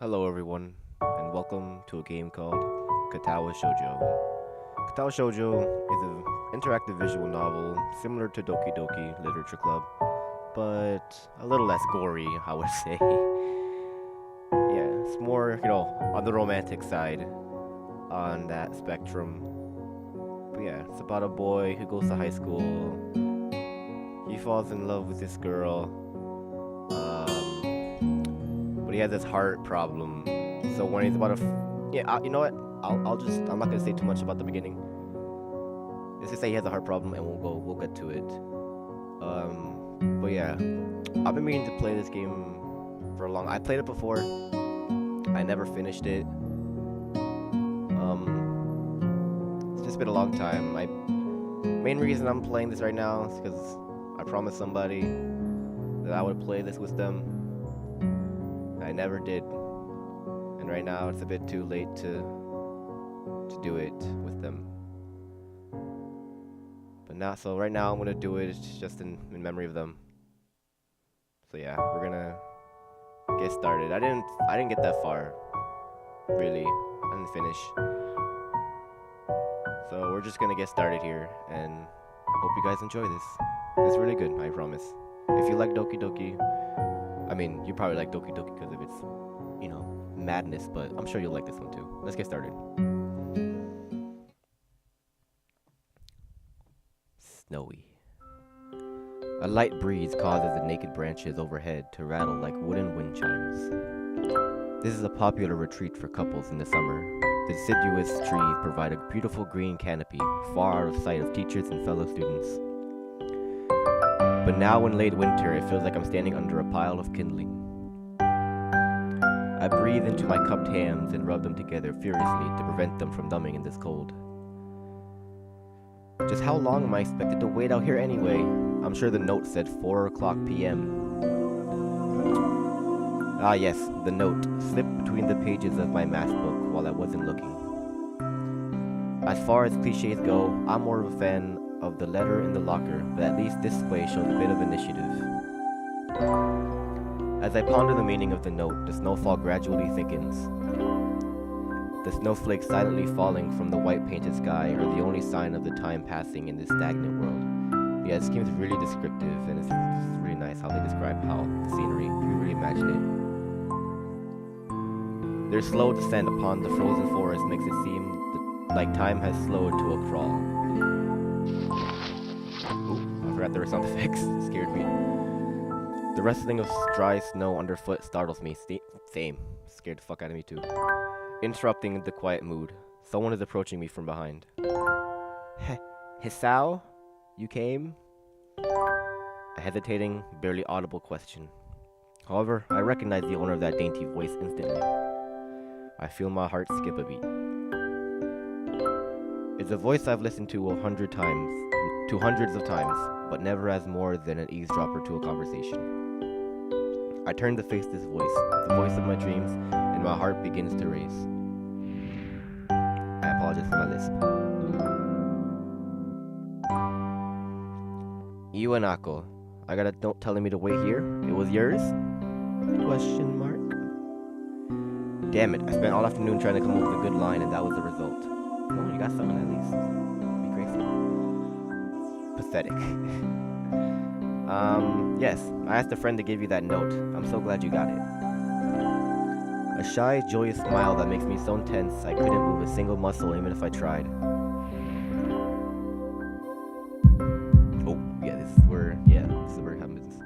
Hello everyone, and welcome to a game called Katawa Shoujo. Katawa Shoujo is an interactive visual novel similar to Doki Doki Literature Club, but a little less gory, I would say. Yeah, it's more, on the romantic side on that spectrum. But yeah, it's about a boy who goes to high school. He falls in love with this girl, but he has this heart problem. So when he's about to, you know what? I'm not gonna say too much about the beginning. Let's just say he has a heart problem, and we'll get to it. But yeah, I've been meaning to play this game for a long. I played it before. I never finished it. It's just been a long time. My main reason I'm playing this right now is because I promised somebody that I would play this with them. I never did, and right now it's a bit too late to do it with them. So right now I'm gonna do it just in memory of them. So yeah, we're gonna get started. I didn't get that far, really. I didn't finish. So we're just gonna get started here, and hope you guys enjoy this. It's really good, I promise. If you like Doki Doki, I mean, you probably like Doki Doki because of its, madness, but I'm sure you'll like this one too. Let's get started. Snowy. A light breeze causes the naked branches overhead to rattle like wooden wind chimes. This is a popular retreat for couples in the summer. The deciduous trees provide a beautiful green canopy, far out of sight of teachers and fellow students. But now in late winter, it feels like I'm standing under a pile of kindling. I breathe into my cupped hands and rub them together furiously to prevent them from numbing in this cold. Just how long am I expected to wait out here anyway? I'm sure the note said 4 o'clock p.m. Ah yes, the note slipped between the pages of my math book while I wasn't looking. As far as cliches go, I'm more of a fan of the letter in the locker, but at least this way shows a bit of initiative. As I ponder the meaning of the note, the snowfall gradually thickens. The snowflakes silently falling from the white painted sky are the only sign of the time passing in this stagnant world. Yeah, this game is really descriptive, and it's really nice how they describe the scenery. You really imagine it. Their slow descent upon the frozen forest makes it seem like time has slowed to a crawl. Ooh, I forgot there were sound effects. It scared me. The rustling of dry snow underfoot startles me. Same. Scared the fuck out of me too. Interrupting the quiet mood, someone is approaching me from behind. Hisao? You came? A hesitating, barely audible question. However, I recognize the owner of that dainty voice instantly. I feel my heart skip a beat. It's a voice I've listened to hundreds of times, but never as more than an eavesdropper to a conversation. I turn to face this voice, the voice of my dreams, and my heart begins to race. I apologize for my lisp. Iwanako, I got a note telling me to wait here. It was yours? Question mark. Damn it, I spent all afternoon trying to come up with a good line, and that was the result. Well, you got something at least. Be grateful. Pathetic. Yes, I asked a friend to give you that note. I'm so glad you got it. A shy, joyous smile that makes me so tense I couldn't move a single muscle even if I tried. Oh, this is where it happens.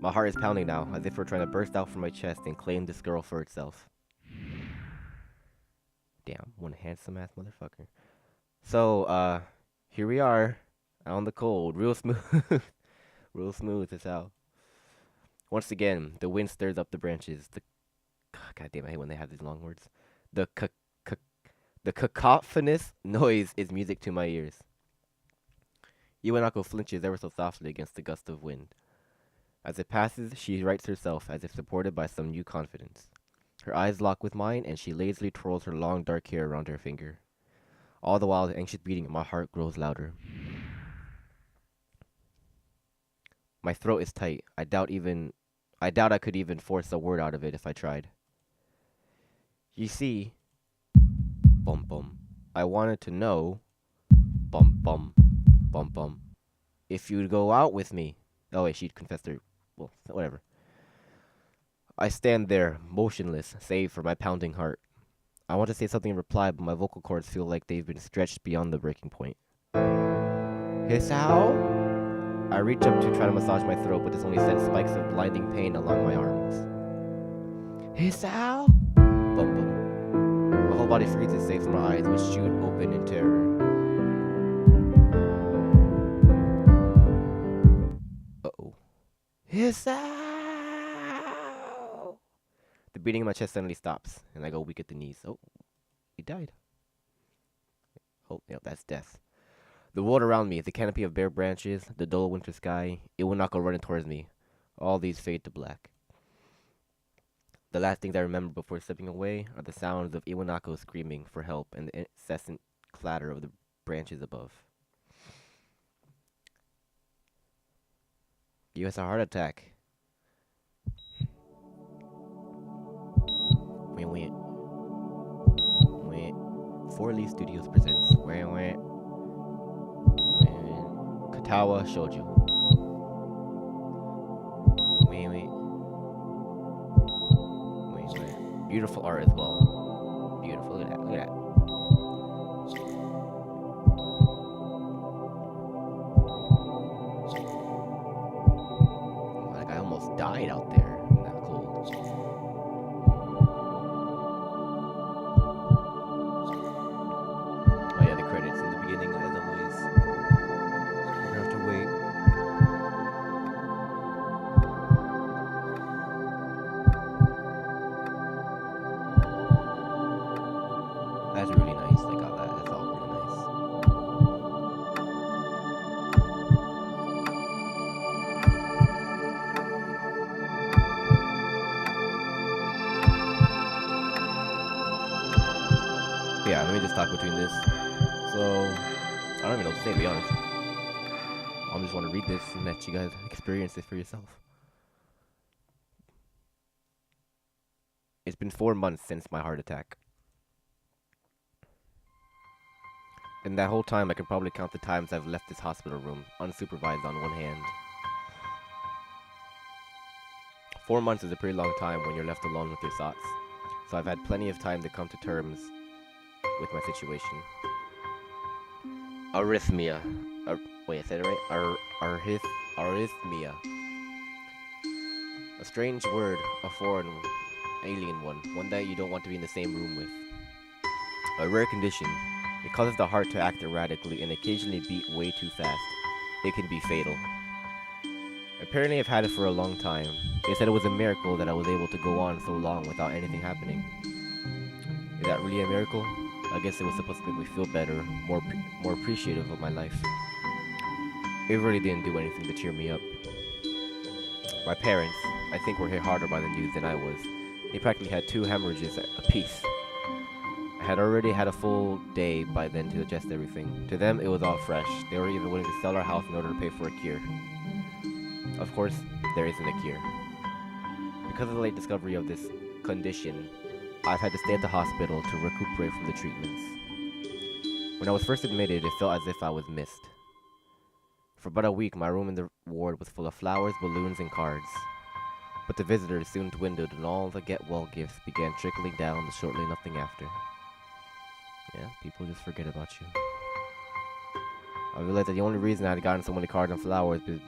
My heart is pounding now, as if we're trying to burst out from my chest and claim this girl for itself. Damn, one handsome ass motherfucker. So, here we are, out in the cold, real smooth. Real smooth as hell. Once again, the wind stirs up the branches. God damn, I hate when they have these long words. The cacophonous noise is music to my ears. Iwanako flinches ever so softly against the gust of wind. As it passes, she rights herself as if supported by some new confidence. Her eyes lock with mine, and she lazily twirls her long dark hair around her finger. All the while, the anxious beating of my heart grows louder. My throat is tight. I doubt I could even force a word out of it if I tried. You see, bum bum, I wanted to know, bum bum, bum bum, if you'd go out with me. Oh wait, she'd confessed her. Well, whatever. I stand there, motionless, save for my pounding heart. I want to say something in reply, but my vocal cords feel like they've been stretched beyond the breaking point. Hisao? I reach up to try to massage my throat, but this only sends spikes of blinding pain along my arms. Hisao? Bum bum. My whole body freezes, save for my eyes, which shoot open in terror. Uh-oh. Hisao! The beating in my chest suddenly stops, and I go weak at the knees. Oh, he died. Oh, yeah, that's death. The world around me, the canopy of bare branches, the dull winter sky, it will not go running towards me. All these fade to black. The last things I remember before slipping away are the sounds of Iwanako screaming for help and the incessant clatter of the branches above. You has a heart attack. Wait, wait. Wait. 4Leaf Studios presents. Wait, wait. Katawa Shoujo. Wait, wait. Wait, wait. Beautiful art as well. Beautiful. Look at that. Look at that. Oh, that guy almost died out there in that cold. Oh yeah, the credits in the beginning as always. We're gonna have to wait. That's really nice. They got that. That's all really nice. Yeah, let me just talk between this. So, I don't even know what to say, to be honest. I just want to read this and let you guys experience it for yourself. It's been 4 months since my heart attack. In that whole time, I can probably count the times I've left this hospital room, unsupervised on one hand. 4 months is a pretty long time when you're left alone with your thoughts, so I've had plenty of time to come to terms with my situation. Arrhythmia. Wait, I said it right? Arrhythmia. A strange word, a foreign, alien one that you don't want to be in the same room with. A rare condition. It causes the heart to act erratically and occasionally beat way too fast. It can be fatal. Apparently I've had it for a long time. They said it was a miracle that I was able to go on so long without anything happening. Is that really a miracle? I guess it was supposed to make me feel better, more appreciative of my life. It really didn't do anything to cheer me up. My parents, I think, were hit harder by the news than I was. They practically had 2 hemorrhages apiece. I had already had a full day by then to digest everything. To them, it was all fresh. They were even willing to sell our house in order to pay for a cure. Of course, there isn't a cure. Because of the late discovery of this condition, I've had to stay at the hospital to recuperate from the treatments. When I was first admitted, it felt as if I was missed. For about a week, my room in the ward was full of flowers, balloons, and cards. But the visitors soon dwindled, and all the get-well gifts began trickling down shortly nothing after. Yeah, people just forget about you. I realized that the only reason I had gotten so many cards and flowers was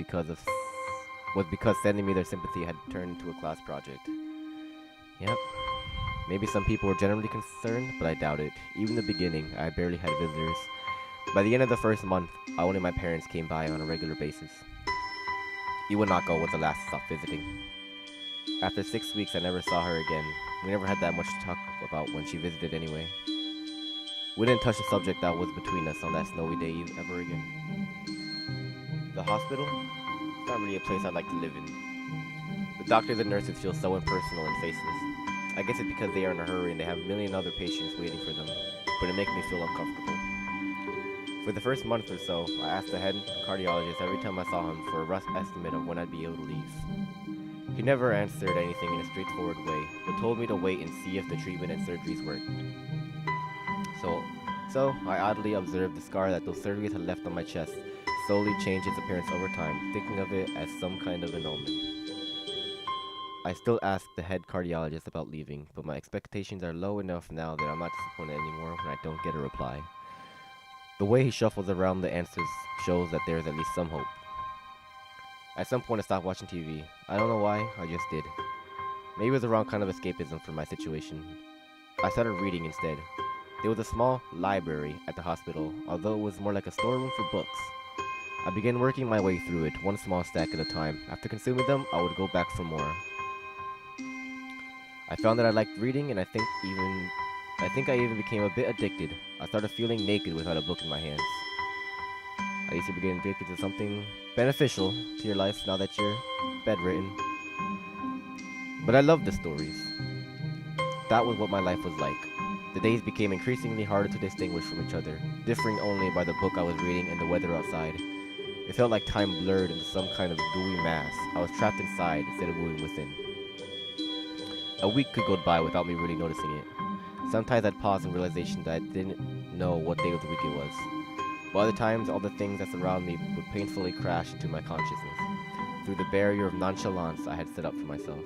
because sending me their sympathy had turned into a class project. Yep. Maybe some people were genuinely concerned, but I doubt it. Even in the beginning, I barely had visitors. By the end of the first month, only my parents came by on a regular basis. Iwanako was the last to stop visiting. After 6 weeks, I never saw her again. We never had that much to talk about when she visited anyway. We didn't touch the subject that was between us on that snowy day ever again. The hospital? It's not really a place I'd like to live in. The doctors and nurses feel so impersonal and faceless. I guess it's because they are in a hurry and they have a million other patients waiting for them, but it makes me feel uncomfortable. For the first month or so, I asked the head cardiologist every time I saw him for a rough estimate of when I'd be able to leave. He never answered anything in a straightforward way, but told me to wait and see if the treatment and surgeries worked. So, so I oddly observed the scar that those surgeries had left on my chest slowly change its appearance over time, thinking of it as some kind of an omen. I still ask the head cardiologist about leaving, but my expectations are low enough now that I'm not disappointed anymore when I don't get a reply. The way he shuffles around the answers shows that there is at least some hope. At some point I stopped watching TV. I don't know why, I just did. Maybe it was the wrong kind of escapism for my situation. I started reading instead. There was a small library at the hospital, although it was more like a storeroom for books. I began working my way through it, one small stack at a time. After consuming them, I would go back for more. I found that I liked reading, and I think I even became a bit addicted. I started feeling naked without a book in my hands. I used to begin addicted to something beneficial to your life now that you're bedridden. But I loved the stories. That was what my life was like. The days became increasingly harder to distinguish from each other, differing only by the book I was reading and the weather outside. It felt like time blurred into some kind of gooey mass. I was trapped inside instead of moving within. A week could go by without me really noticing it. Sometimes I'd pause in realization that I didn't know what day of the week it was. But other times, all the things that surround me would painfully crash into my consciousness, through the barrier of nonchalance I had set up for myself.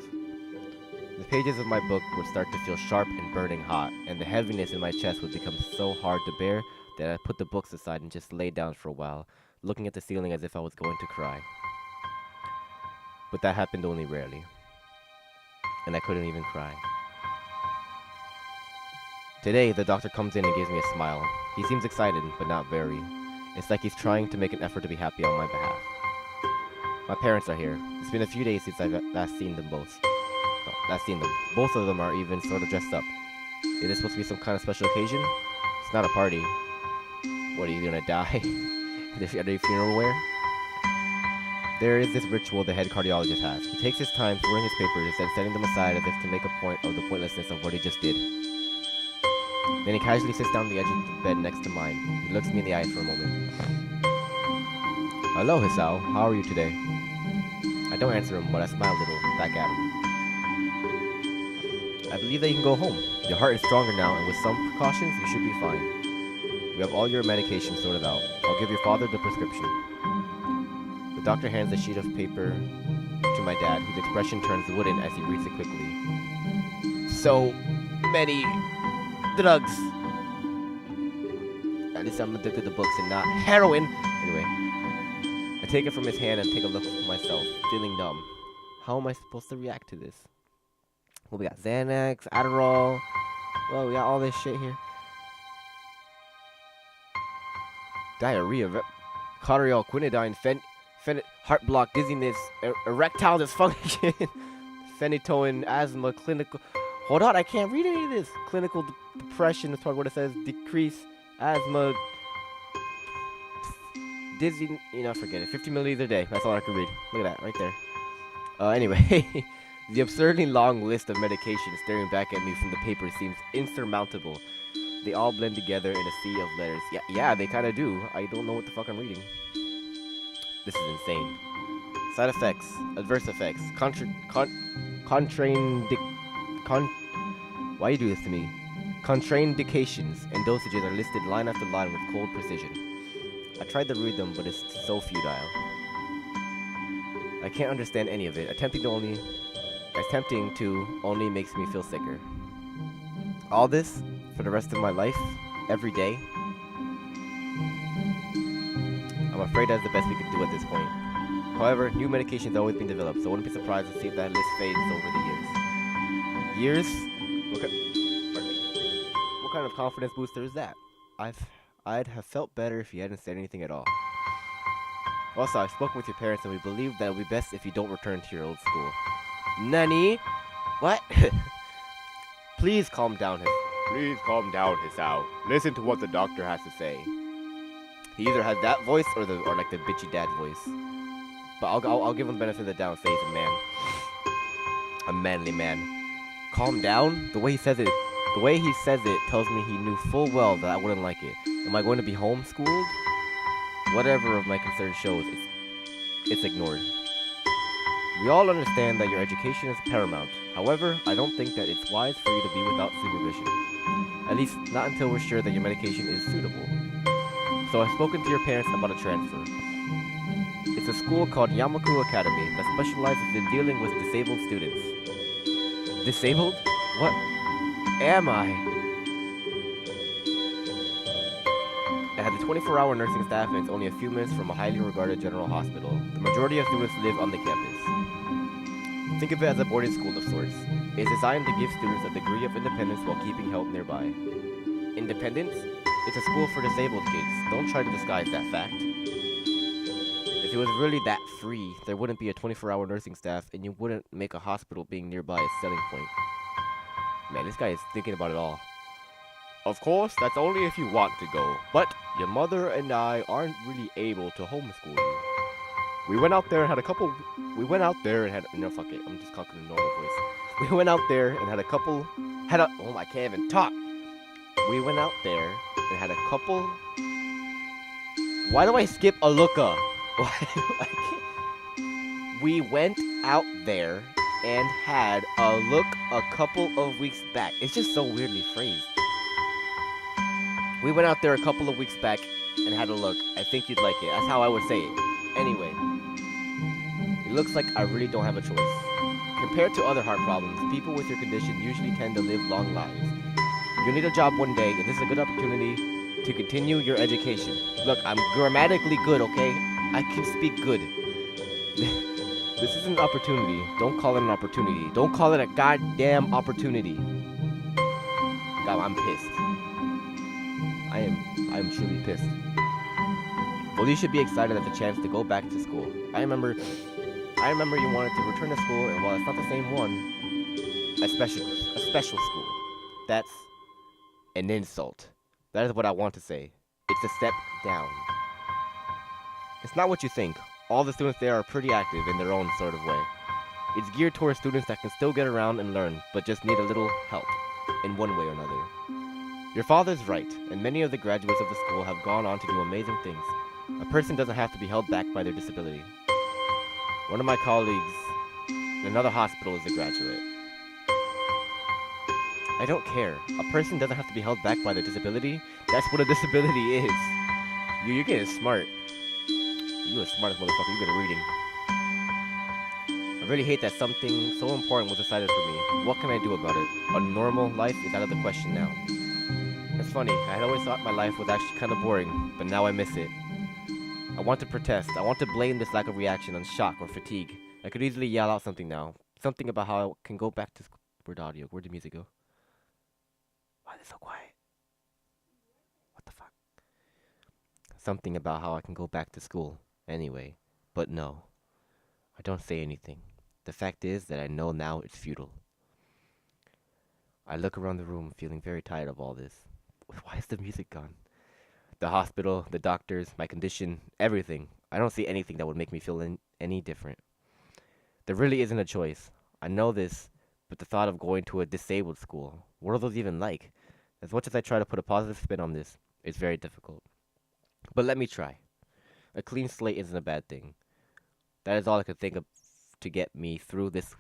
The pages of my book would start to feel sharp and burning hot, and the heaviness in my chest would become so hard to bear that I put the books aside and just lay down for a while, looking at the ceiling as if I was going to cry. But that happened only rarely, and I couldn't even cry. Today, the doctor comes in and gives me a smile. He seems excited, but not very. It's like he's trying to make an effort to be happy on my behalf. My parents are here. It's been a few days since I've last seen them both. Both of them are even sort of dressed up. Is this supposed to be some kind of special occasion? It's not a party. What, are you gonna die? Are they funeral wear? There is this ritual the head cardiologist has. He takes his time sorting his papers, then setting them aside as if to make a point of the pointlessness of what he just did. Then he casually sits down on the edge of the bed next to mine. He looks me in the eyes for a moment. Hello, Hisao. How are you today? I don't answer him, but I smile a little, back at him. I believe that you can go home. Your heart is stronger now, and with some precautions, you should be fine. We have all your medications sorted out. I'll give your father the prescription. The doctor hands a sheet of paper to my dad, whose expression turns wooden as he reads it quickly. So many drugs. At least I'm addicted to books and not heroin. Anyway, I take it from his hand and take a look at myself, feeling numb. How am I supposed to react to this? Well, we got Xanax, Adderall. Well, we got all this shit here. Diarrhea, Cotteriol, quinidine, heart block, dizziness, erectile dysfunction, phenytoin, asthma, clinical. Hold on, I can't read any of this. Clinical depression is probably what it says. Decrease asthma, dizzy. Forget it. 50 milliliters a day. That's all I can read. Look at that right there. Anyway. The absurdly long list of medications staring back at me from the paper seems insurmountable. They all blend together in a sea of letters. Yeah, they kind of do. I don't know what the fuck I'm reading. This is insane. Side effects, adverse effects, why you do this to me? Contraindications and dosages are listed line after line with cold precision. I tried to read them, but it's so futile. I can't understand any of it. Attempting to only makes me feel sicker. All this for the rest of my life, every day. I'm afraid that's the best we can do at this point. However, new medications have always been developed, so I wouldn't be surprised to see if that list fades over the years. What kind of confidence booster is that? I'd have felt better if you hadn't said anything at all. Also, I've spoken with your parents and we believe that it would be best if you don't return to your old school. Nani? What? Please calm down, Hisao. Listen to what the doctor has to say. He either has that voice or like the bitchy dad voice. But I'll give him the benefit of the doubt and say he's a man. A manly man. Calm down? The way he says it tells me he knew full well that I wouldn't like it. Am I going to be— Whatever of my concern shows, it's ignored. We all understand that your education is paramount. However, I don't think that it's wise for you to be without supervision. At least, not until we're sure that your medication is suitable. So I've spoken to your parents about a transfer. It's a school called Yamaku Academy that specializes in dealing with disabled students. Disabled? What am I? It has a 24-hour nursing staff and it's only a few minutes from a highly regarded general hospital. The majority of students live on the campus. Think of it as a boarding school of sorts. It's designed to give students a degree of independence while keeping help nearby. Independence? It's a school for disabled kids. Don't try to disguise that fact. If it was really that free, there wouldn't be a 24-hour nursing staff and you wouldn't make a hospital being nearby a selling point. Man, this guy is thinking about it all. Of course, that's only if you want to go, but your mother and I aren't really able to homeschool you. We went out there and had a couple. No, fuck it. I'm just talking in normal voice. We went out there and had a couple. Oh, I can't even talk. We went out there and had a couple. Why do I skip a looka? Why do I can't? We went out there and had a look a couple of weeks back. It's just so weirdly phrased. We went out there a couple of weeks back and had a look. I think you'd like it. That's how I would say it. Anyway, it looks like I really don't have a choice. Compared to other heart problems, people with your condition usually tend to live long lives. You'll need a job one day, and this is a good opportunity to continue your education. Look, I'm grammatically good, okay? I can speak good. This is an opportunity. Don't call it an opportunity. Don't call it a goddamn opportunity. God, I'm pissed. I'm truly pissed. Well, you should be excited at the chance to go back to school. I remember you wanted to return to school, and while it's not the same one, a special school. That's an insult. That is what I want to say. It's a step down. It's not what you think. All the students there are pretty active in their own sort of way. It's geared towards students that can still get around and learn, but just need a little help, in one way or another. Your father's right, and many of the graduates of the school have gone on to do amazing things. A person doesn't have to be held back by their disability. One of my colleagues in another hospital is a graduate. I don't care. A person doesn't have to be held back by their disability. That's what a disability is. You're getting smart. You're a smart motherfucker. You've been reading. I really hate that something so important was decided for me. What can I do about it? A normal life is out of the question now. It's funny, I had always thought my life was actually kind of boring, but now I miss it. I want to protest. I want to blame this lack of reaction on shock or fatigue. I could easily yell out something now. Something about how I can go back to school. Where'd audio? Where'd the music go? Why is it so quiet? What the fuck? Something about how I can go back to school. Anyway, but no. I don't say anything. The fact is that I know now it's futile. I look around the room feeling very tired of all this. Why is the music gone? The hospital, the doctors, my condition, everything. I don't see anything that would make me feel any different. There really isn't a choice. I know this, but the thought of going to a disabled school, what are those even like? As much as I try to put a positive spin on this, it's very difficult. But let me try. A clean slate isn't a bad thing. That is all I could think of to get me through this.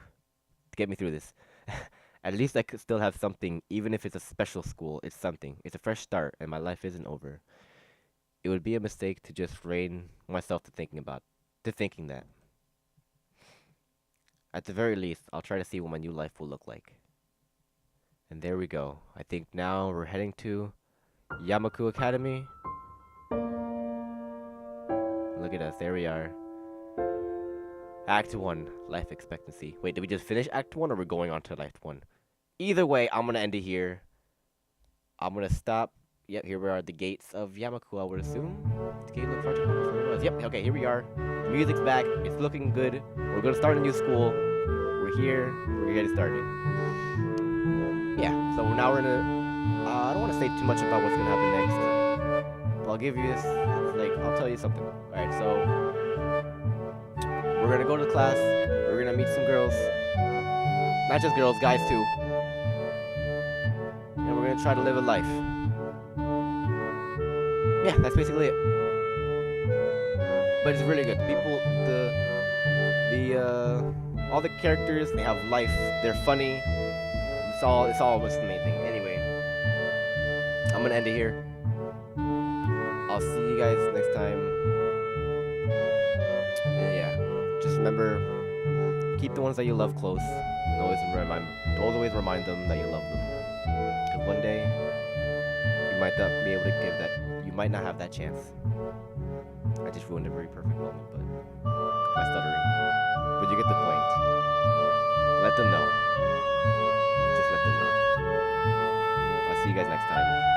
At least I could still have something, even if it's a special school. It's something. It's a fresh start, and my life isn't over. It would be a mistake to just rein myself to thinking that. At the very least, I'll try to see what my new life will look like. And there we go. I think now we're heading to Yamaku Academy. Look at us. There we are. Act 1, life expectancy. Wait, did we just finish Act 1 or we're going on to Act 1? Either way, I'm going to end it here. I'm going to stop. Yep, here we are at the gates of Yamaku, I would assume. The gate looked was. Yep, okay, here we are. The music's back. It's looking good. We're going to start a new school. We're here. We're getting started. Yeah, so now we're going to... I don't want to say too much about what's going to happen next. But I'll give you this. I'll tell you something. Alright, so... we're gonna go to class, we're gonna meet some girls. Not just girls, guys too. And we're gonna try to live a life. Yeah, that's basically it. But it's really good. All the characters, they have life. They're funny. It's all what's amazing. Anyway, I'm gonna end it here. I'll see you guys next time. And yeah, just remember, keep the ones that you love close, and always remind them that you love them. Because one day, you might not be able to give that. You might not have that chance. I just ruined a very perfect moment, but by stuttering. But you get the point. Let them know. Just let them know. I'll see you guys next time.